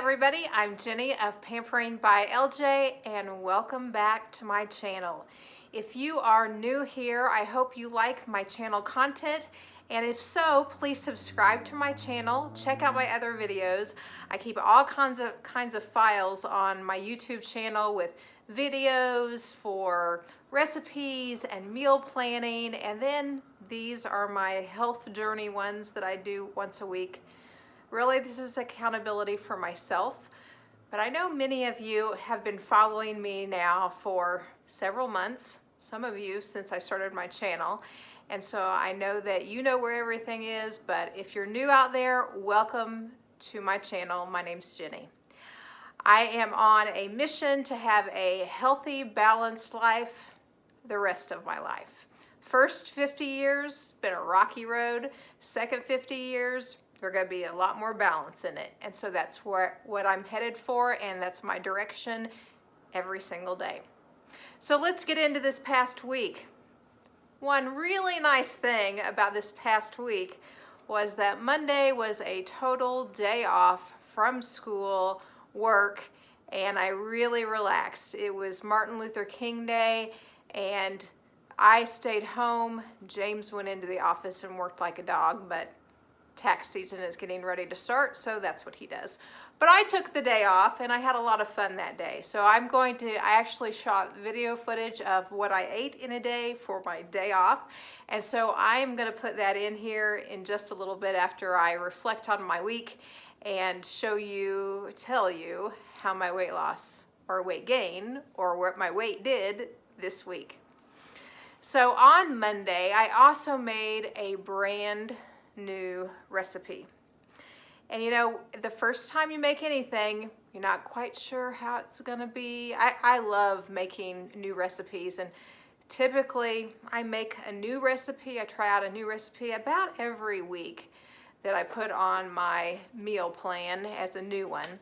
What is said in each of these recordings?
everybody, I'm Jenny of Pampering by LJ, and welcome back to my channel. If you are new here, I hope you like my channel content, and if so, please subscribe to my channel, check out my other videos. I keep all kinds of files on my YouTube channel with videos for recipes and meal planning, and then these are my health journey ones that I do once a week. Really, this is accountability for myself, but I know many of you have been following me now for several months, some of you since I started my channel, and so I know that you know where everything is, but if you're new out there, welcome to my channel. My name's Jenny. I am on a mission to have a healthy, balanced life the rest of my life. First 50 years, been a rocky road. Second 50 years, there's going to be a lot more balance in it. And so that's what I'm headed for, and that's my direction every single day. So let's get into this past week. One really nice thing about this past week was that Monday was a total day off from school, work, and I really relaxed. It was Martin Luther King Day, and I stayed home. James went into the office and worked like a dog, but tax season is getting ready to start, so that's what he does. But I took the day off and I had a lot of fun that day. So I actually shot video footage of what I ate in a day for my day off. And so I'm gonna put that in here in just a little bit after I reflect on my week and tell you how my weight loss or weight gain or what my weight did this week. So on Monday, I also made a brand new recipe. And you know, the first time you make anything, you're not quite sure how it's gonna be. I love making new recipes, and typically I make a new recipe, I try out a new recipe about every week that I put on my meal plan as a new one.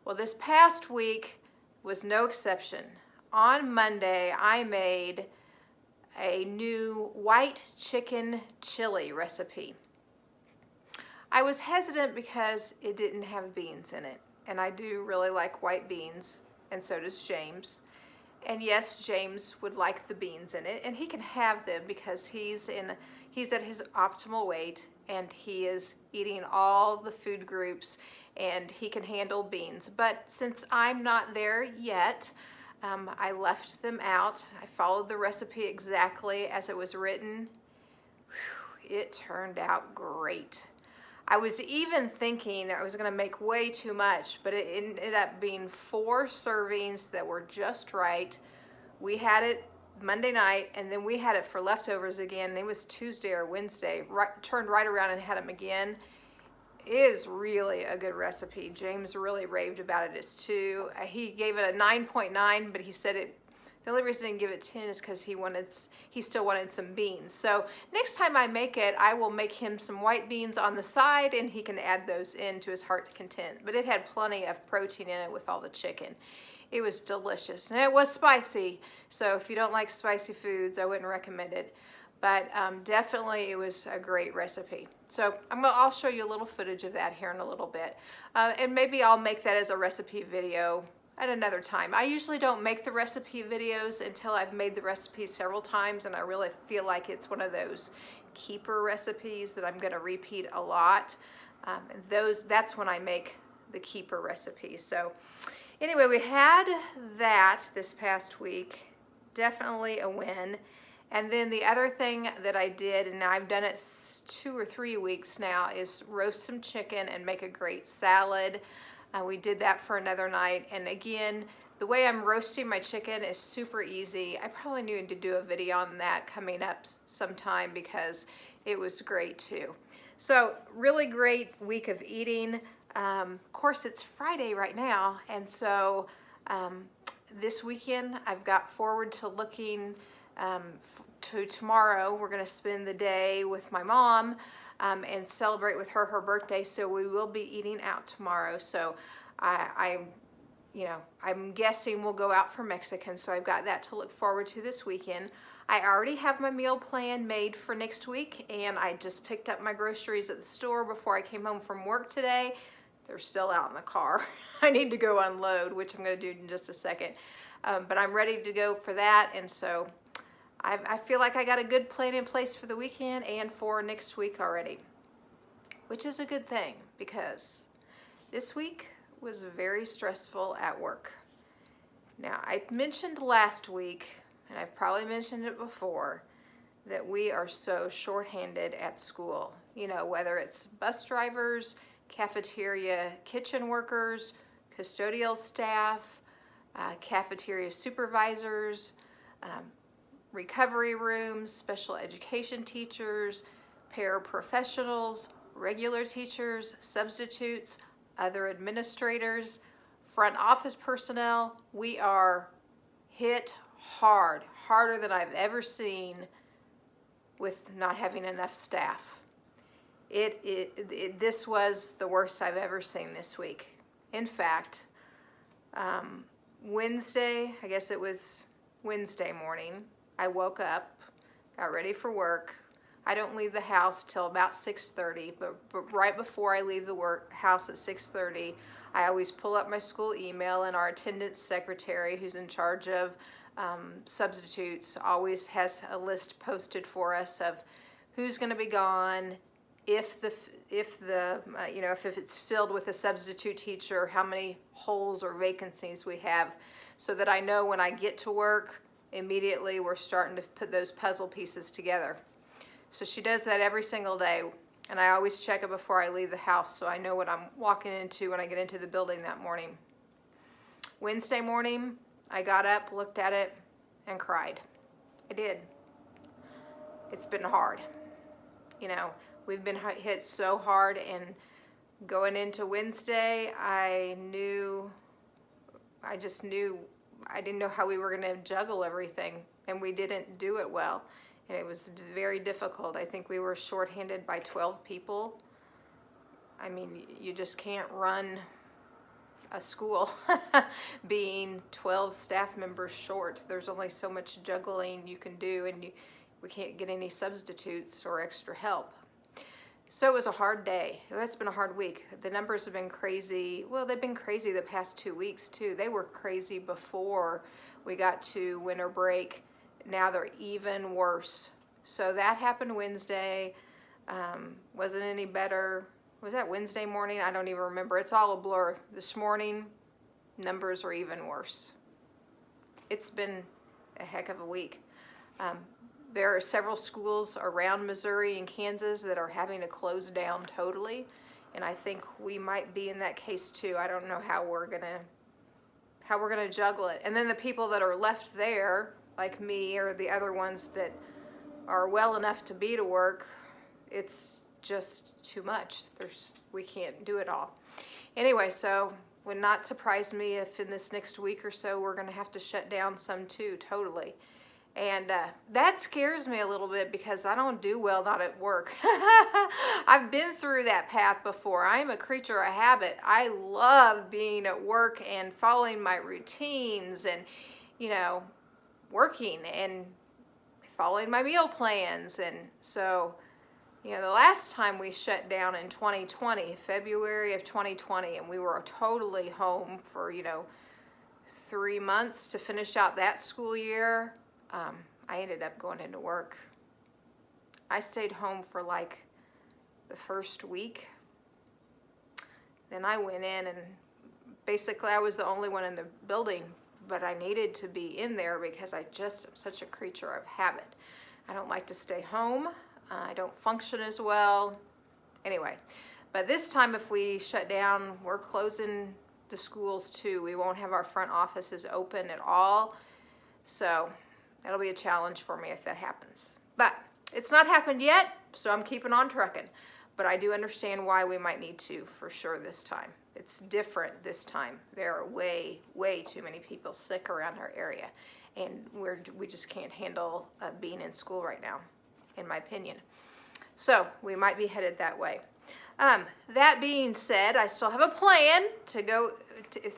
Well, this past week was no exception. On Monday, I made a new white chicken chili recipe. I was hesitant because it didn't have beans in it, and I do really like white beans, and so does James. And yes, James would like the beans in it, and he can have them because he's at his optimal weight, and he is eating all the food groups, and he can handle beans. But since I'm not there yet, I left them out. I followed the recipe exactly as it was written. Whew, it turned out great. I was even thinking I was going to make way too much, but it ended up being 4 servings that were just right. We had it Monday night, and then we had it for leftovers again. It was Tuesday or Wednesday. Turned right around and had them again. It is really a good recipe. James really raved about it as too. He gave it a 9.9, but he said the only reason I didn't give it 10 is because he still wanted some beans. So next time I make it, I will make him some white beans on the side, and he can add those in to his heart's content. But it had plenty of protein in it with all the chicken. It was delicious, and it was spicy. So if you don't like spicy foods, I wouldn't recommend it. But definitely it was a great recipe. So I'll show you a little footage of that here in a little bit. And maybe I'll make that as a recipe video at another time. I usually don't make the recipe videos until I've made the recipe several times, and I really feel like it's one of those keeper recipes that I'm gonna repeat a lot. That's when I make the keeper recipes. So anyway, we had that this past week. Definitely a win. And then the other thing that I did, and I've done it 2 or 3 weeks now, is roast some chicken and make a great salad. We did that for another night, and again, the way I'm roasting my chicken is super easy. I probably need to do a video on that coming up sometime because it was great too. So really great week of eating. Of course, it's Friday right now, and so this weekend I've got forward to looking to tomorrow. We're going to spend the day with my mom and celebrate with her birthday, so we will be eating out tomorrow. So I'm guessing we'll go out for Mexican, so I've got that to look forward to this weekend. I already have my meal plan made for next week, and I just picked up my groceries at the store before I came home from work today. They're still out in the car. I need to go unload, which I'm going to do in just a second. But I'm ready to go for that, and so I feel like I got a good plan in place for the weekend and for next week already, which is a good thing because this week was very stressful at work. Now, I mentioned last week, and I've probably mentioned it before, that we are so shorthanded at school. You know, whether it's bus drivers, cafeteria kitchen workers, custodial staff, cafeteria supervisors, recovery rooms, special education teachers, paraprofessionals, regular teachers, substitutes, other administrators, front office personnel. We are hit hard, harder than I've ever seen with not having enough staff. This was the worst I've ever seen this week. In fact, Wednesday, I guess it was Wednesday morning, I woke up, got ready for work. I don't leave the house till about 6:30, but right before I leave the house at 6:30, I always pull up my school email, and our attendance secretary, who's in charge of substitutes, always has a list posted for us of who's going to be gone, if it's filled with a substitute teacher, how many holes or vacancies we have, so that I know when I get to work, immediately we're starting to put those puzzle pieces together. So she does that every single day, and I always check it before I leave the house so I know what I'm walking into when I get into the building that morning. Wednesday morning, I got up, looked at it, and cried. I did. It's been hard. You know, we've been hit so hard, and going into Wednesday, I just knew I didn't know how we were going to juggle everything, and we didn't do it well, and it was very difficult. I think we were shorthanded by 12 people. I mean, you just can't run a school being 12 staff members short. There's only so much juggling you can do, and we can't get any substitutes or extra help. So it was a hard day. It's been a hard week. The numbers have been crazy. Well, they've been crazy the past 2 weeks too. They were crazy before we got to winter break. Now they're even worse. So that happened Wednesday. Wasn't any better. Was that Wednesday morning? I don't even remember. It's all a blur. This morning, numbers are even worse. It's been a heck of a week. There are several schools around Missouri and Kansas that are having to close down totally, and I think we might be in that case too. I don't know how we're gonna juggle it. And then the people that are left there, like me or the other ones that are well enough to be to work, it's just too much. We can't do it all. Anyway, so would not surprise me if in this next week or so we're gonna have to shut down some too, totally. And that scares me a little bit because I don't do well not at work. I've been through that path before. I'm a creature of habit. I love being at work and following my routines and, you know, working and following my meal plans. And so, you know, the last time we shut down in 2020, February of 2020, and we were totally home for, 3 months to finish out that school year. I ended up going into work. I stayed home for like the first week. Then I went in, and basically I was the only one in the building, but I needed to be in there because I just am such a creature of habit. I don't like to stay home. I don't function as well. Anyway, but this time if we shut down, we're closing the schools too. We won't have our front offices open at all. So that'll be a challenge for me if that happens. But it's not happened yet, so I'm keeping on trucking. But I do understand why we might need to for sure this time. It's different this time. There are way, way too many people sick around our area. And we just can't handle being in school right now, in my opinion. So we might be headed that way. That being said, I still have a plan to go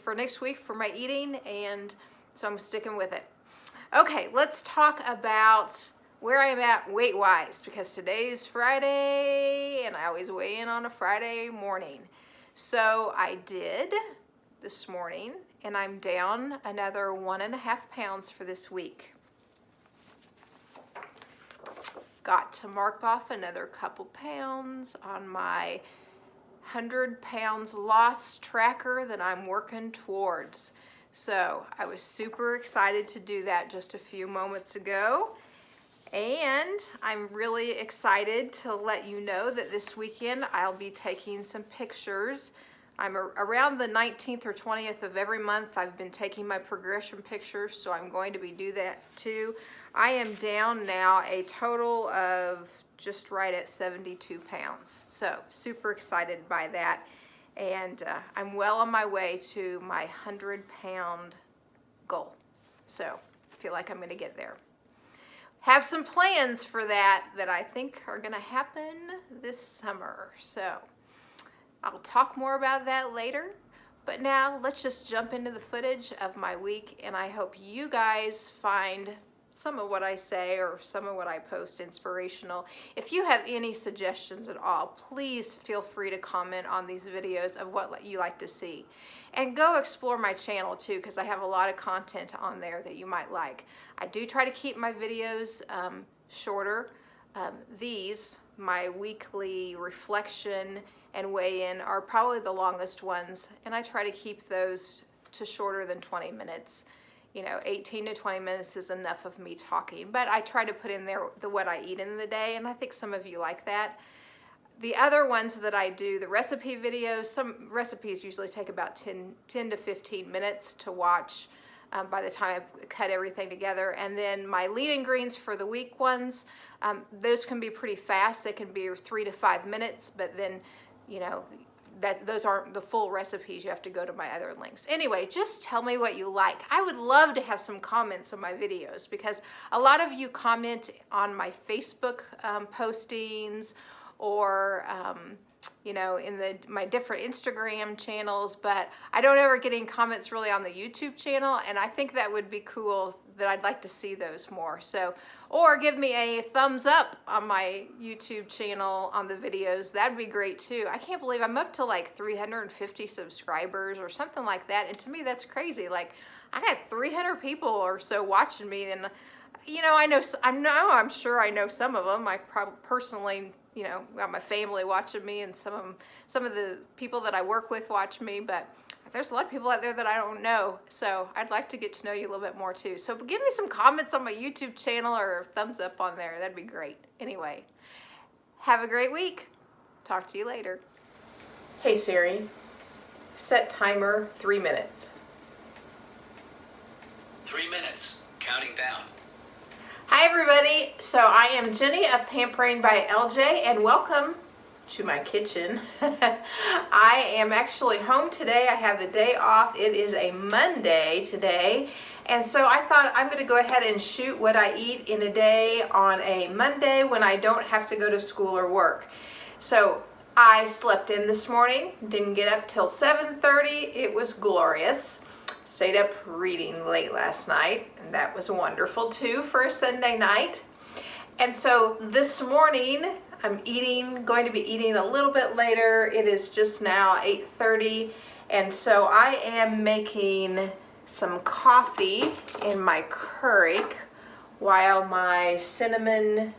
for next week for my eating, and so I'm sticking with it. Okay, let's talk about where I am at weight-wise, because today's Friday, and I always weigh in on a Friday morning. So I did this morning, and I'm down another 1.5 pounds for this week. Got to mark off another couple pounds on my 100 pounds lost tracker that I'm working towards. So I was super excited to do that just a few moments ago. And I'm really excited to let you know that this weekend I'll be taking some pictures. I'm around the 19th or 20th of every month. I've been taking my progression pictures, so I'm going to be do that too. I am down now a total of just right at 72 pounds. So super excited by that. And I'm well on my way to my 100-pound goal. So I feel like I'm gonna get there. Have some plans for that I think are gonna happen this summer. So I'll talk more about that later. But now let's just jump into the footage of my week, and I hope you guys find some of what I say or some of what I post inspirational. If you have any suggestions at all, please feel free to comment on these videos of what you like to see. And go explore my channel too, because I have a lot of content on there that you might like. I do try to keep my videos shorter. These, my weekly reflection and weigh-in, are probably the longest ones, and I try to keep those to shorter than 20 minutes. You know, 18 to 20 minutes is enough of me talking, but I try to put in there what I eat in the day, and I think some of you like that. The other ones that I do, the recipe videos, some recipes usually take about 10 to 15 minutes to watch by the time I cut everything together. And then my lean and greens for the week ones, those can be pretty fast. They can be 3 to 5 minutes, but then, you know, those aren't the full recipes. You have to go to my other links. Anyway, just tell me what you like. I would love to have some comments on my videos, because a lot of you comment on my Facebook postings or you know, in my different Instagram channels, but I don't ever get any comments really on the YouTube channel, and I think that would be cool. That I'd like to see those more. So, or give me a thumbs up on my YouTube channel on the videos. That'd be great too. I can't believe I'm up to like 350 subscribers or something like that, and to me that's crazy. Like, I got 300 people or so watching me, and you know, I'm sure I know some of them. I probably personally, you know, got my family watching me, and some of the people that I work with watch me, but there's a lot of people out there that I don't know, so I'd like to get to know you a little bit more too. So give me some comments on my YouTube channel or a thumbs up on there. That'd be great. Anyway, have a great week. Talk to you later. Hey Siri, set timer 3 minutes. 3 minutes, counting down. Hi everybody, so I am Jenny of Pampering by LJ, and welcome to my kitchen. I am actually home today. I have the day off. It is a Monday today, and so I thought I'm going to go ahead and shoot what I eat in a day on a Monday when I don't have to go to school or work. So I slept in this morning, didn't get up till 7:30. It was glorious. Stayed up reading late last night, and that was wonderful too for a Sunday night. And so this morning I'm going to be eating a little bit later. It is just now 8:30, and so I am making some coffee in my Keurig while my cinnamon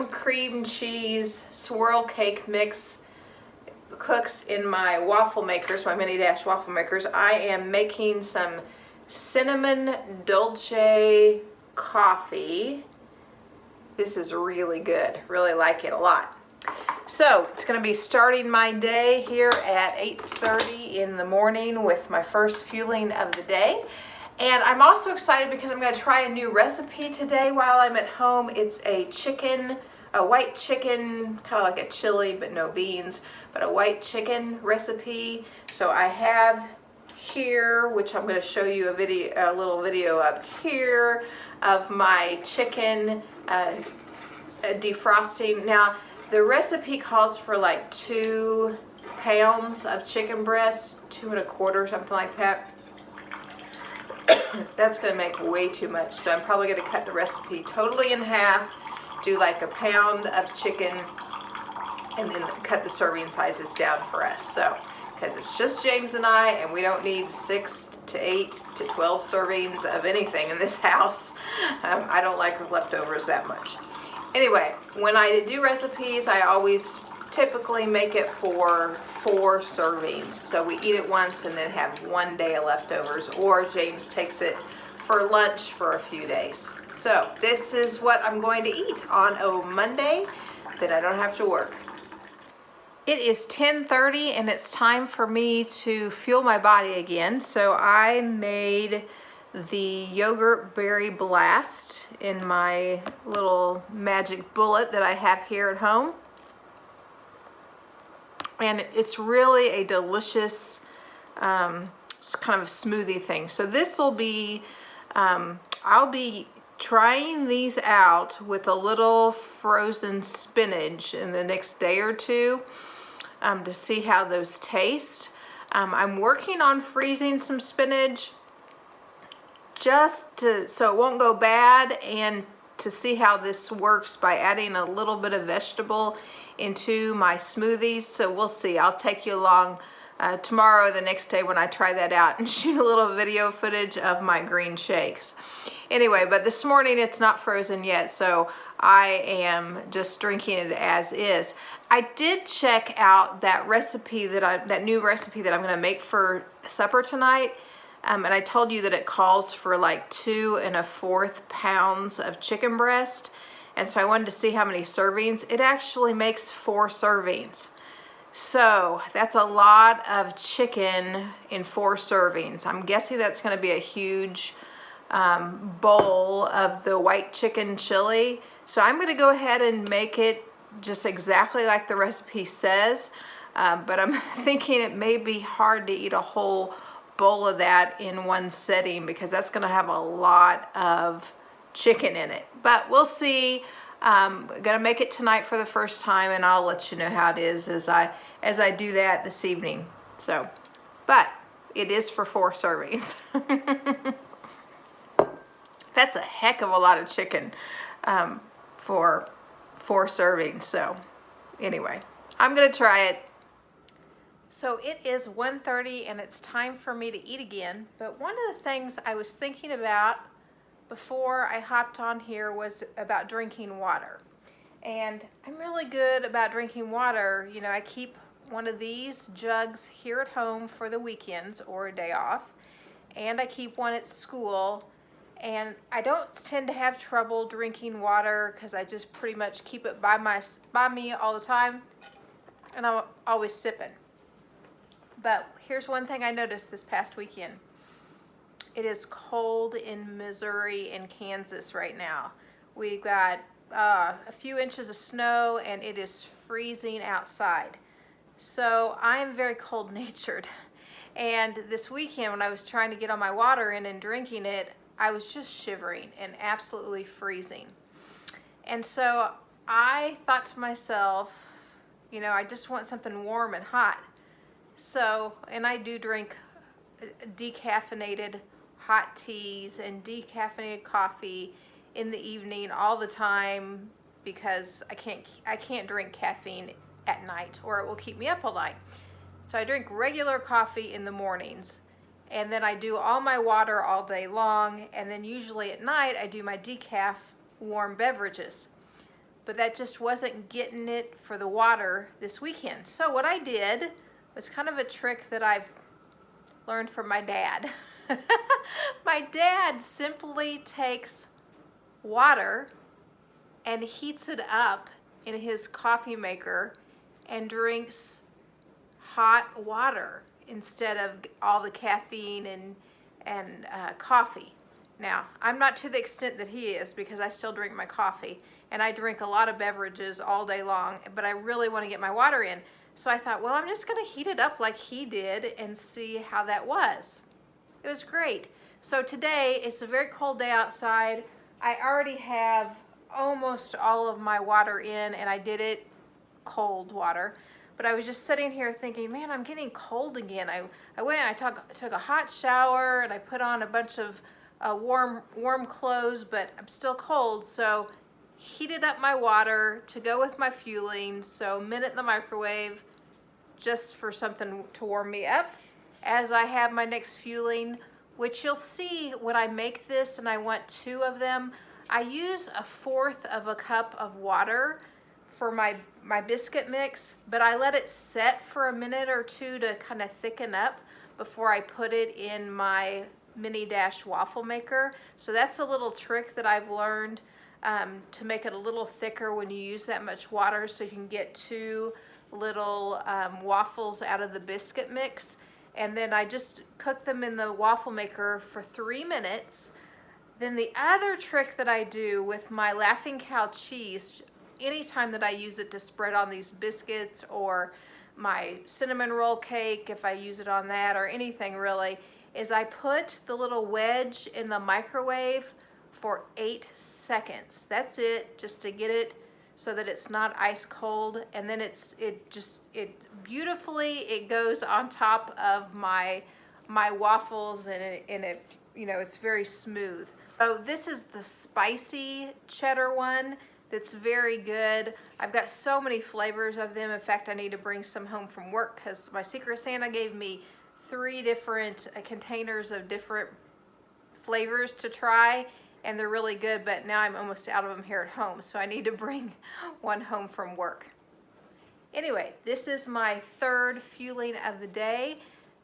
cream cheese swirl cake mix cooks in my waffle makers, my mini dash waffle makers. I am making some cinnamon dolce coffee. This is really good. Really like it a lot. So it's going to be starting my day here at 8:30 in the morning with my first fueling of the day. And I'm also excited because I'm going to try a new recipe today while I'm at home. It's a white chicken, kind of like a chili but no beans, but a white chicken recipe. So I have here, which I'm going to show you a little video up here of my chicken defrosting. Now the recipe calls for like 2 pounds of chicken breast, 2 1/4, something like that. That's going to make way too much, so I'm probably going to cut the recipe totally in half, do like 1 pound of chicken and then cut the serving sizes down for us. So, because it's just James and I we don't need 6 to 8 to 12 servings of anything in this house. I don't like leftovers that much. Anyway, when I do recipes, I always typically make it for 4 servings. So we eat it once and then have 1 day of leftovers, or James takes it for lunch for a few days. So this is what I'm going to eat on a Monday that I don't have to work. It is 10:30 and it's time for me to fuel my body again. So I made the yogurt berry blast in my little magic bullet that I have here at home. And it's really a delicious kind of smoothie thing. So this will be, I'll be trying these out with a little frozen spinach in the next day or two to see how those taste. I'm working on freezing some spinach so it won't go bad, and to see how this works by adding a little bit of vegetable into my smoothies. So we'll see. I'll take you along tomorrow or the next day when I try that out and shoot a little video footage of my green shakes. Anyway, but this morning it's not frozen yet, so I am just drinking it as is. I did check out that recipe that new recipe that I'm going to make for supper tonight. And I told you that it calls for like 2 1/4 pounds of chicken breast. And so I wanted to see how many servings. It actually makes 4 servings. So that's a lot of chicken in 4 servings. I'm guessing that's going to be a huge bowl of the white chicken chili. So I'm going to go ahead and make it just exactly like the recipe says. But I'm thinking it may be hard to eat a whole bowl of that in one setting because that's going to have a lot of chicken in it. But we'll see. I'm going to make it tonight for the first time, and I'll let you know how it is as I do that this evening. So, but it is for 4 servings. That's a heck of a lot of chicken for 4 servings. So anyway, I'm going to try it. So it is 1:30 and it's time for me to eat again. But one of the things I was thinking about before I hopped on here was about drinking water. And I'm really good about drinking water. You know, I keep one of these jugs here at home for the weekends or a day off. And I keep one at school. And I don't tend to have trouble drinking water because I just pretty much keep it by me all the time. And I'm always sipping. But here's one thing I noticed this past weekend. It is cold in Missouri and Kansas right now. We've got a few inches of snow and it is freezing outside. So I am very cold-natured. And this weekend when I was trying to get all my water in and drinking it, I was just shivering and absolutely freezing. And so I thought to myself, you know, I just want something warm and hot. So, and I do drink decaffeinated hot teas and decaffeinated coffee in the evening all the time because I can't drink caffeine at night or it will keep me up all night. So I drink regular coffee in the mornings, and then I do all my water all day long, and then usually at night I do my decaf warm beverages. But that just wasn't getting it for the water this weekend. So what I did was kind of a trick that I've learned from my dad. My dad simply takes water and heats it up in his coffee maker and drinks hot water instead of all the caffeine and coffee. Now, I'm not to the extent that he is because I still drink my coffee and I drink a lot of beverages all day long, but I really want to get my water in. So I thought, well, I'm just going to heat it up like he did and see how that was. It was great. So today, it's a very cold day outside. I already have almost all of my water in, and I did it cold water. But I was just sitting here thinking, man, I'm getting cold again. I went and I took a hot shower, and I put on a bunch of warm clothes, but I'm still cold. So heated up my water to go with my fueling, so a minute in the microwave just for something to warm me up as I have my next fueling, which you'll see when I make this, and I want 2 of them. I use 1/4 of a cup of water for my biscuit mix, but I let it set for a minute or 2 to kind of thicken up before I put it in my mini dash waffle maker. So that's a little trick that I've learned to make it a little thicker when you use that much water, so you can get 2 little waffles out of the biscuit mix. And then I just cook them in the waffle maker for 3 minutes. Then the other trick that I do with my Laughing Cow cheese, anytime that I use it to spread on these biscuits or my cinnamon roll cake, if I use it on that, or anything really, is I put the little wedge in the microwave for 8 seconds. That's it, just to get it so that it's not ice cold, and then it beautifully goes on top of my waffles, and it you know, it's very smooth. So this is the spicy cheddar one that's very good. I've got so many flavors of them. In fact, I need to bring some home from work because my Secret Santa gave me 3 different containers of different flavors to try, and they're really good, but now I'm almost out of them here at home, so I need to bring one home from work. Anyway, this is my 3rd fueling of the day.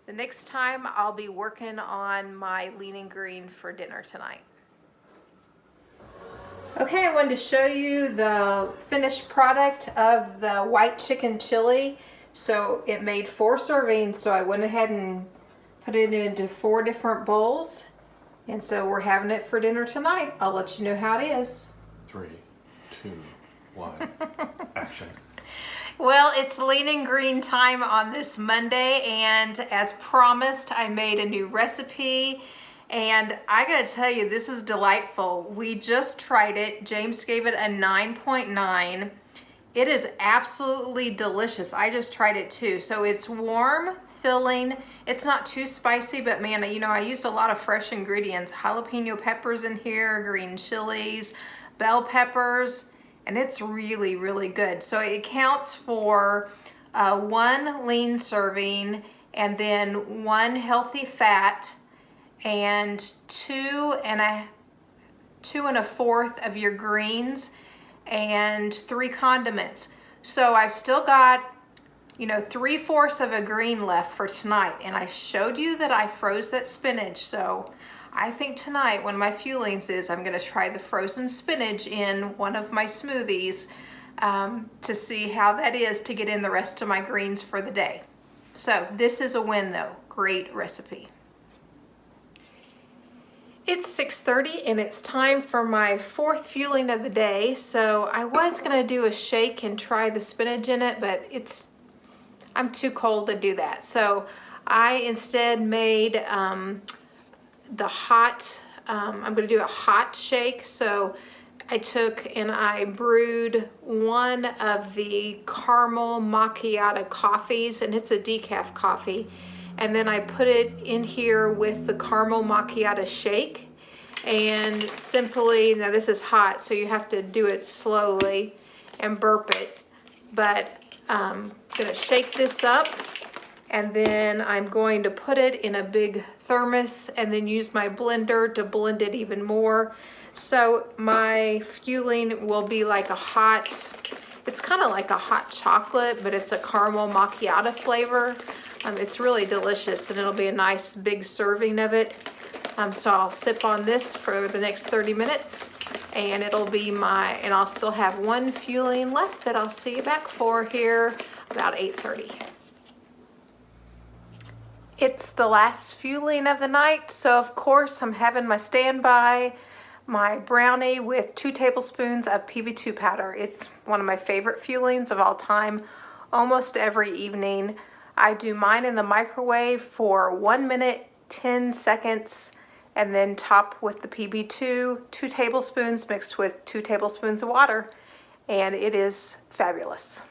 The next time I'll be working on my lean and green for dinner tonight. Okay, I wanted to show you the finished product of the white chicken chili. So it made 4 servings, so I went ahead and put it into 4 different bowls. And so we're having it for dinner tonight. I'll let you know how it is. 3, 2, 1, action. Well, it's lean and green time on this Monday, and as promised, I made a new recipe. And I gotta tell you, this is delightful. We just tried it. James gave it a 9.9. It is absolutely delicious. I just tried it too. So it's warm, filling. It's not too spicy, but man, you know, I used a lot of fresh ingredients. Jalapeno peppers in here, green chilies, bell peppers, and it's really, really good. So it counts for 1 lean serving, and then 1 healthy fat, and 2 1/4 of your greens, and 3 condiments. So I've still got, you know, 3/4 of a green left for tonight, and I showed you that I froze that spinach. So I think tonight, one of my fuelings is I'm gonna try the frozen spinach in one of my smoothies to see how that is to get in the rest of my greens for the day. So this is a win though, great recipe. It's 6:30 and it's time for my 4th fueling of the day. So I was gonna do a shake and try the spinach in it, but I'm too cold to do that. So I instead made the hot, I'm gonna do a hot shake. So I took and I brewed 1 of the caramel macchiato coffees, and it's a decaf coffee. And then I put it in here with the caramel macchiato shake, and simply, now this is hot, so you have to do it slowly and burp it, but I'm gonna shake this up, and then I'm going to put it in a big thermos and then use my blender to blend it even more. So my fueling will be like a hot, it's kind of like a hot chocolate, but it's a caramel macchiato flavor. It's really delicious, and it'll be a nice big serving of it. So I'll sip on this for the next 30 minutes, and it'll be and I'll still have 1 fueling left that I'll see you back for here about 8:30. It's the last fueling of the night, so of course I'm having my standby, my brownie with 2 tablespoons of PB2 powder. It's one of my favorite fuelings of all time, almost every evening. I do mine in the microwave for 1 minute, 10 seconds, and then top with the PB2, 2 tablespoons mixed with 2 tablespoons of water, and it is fabulous.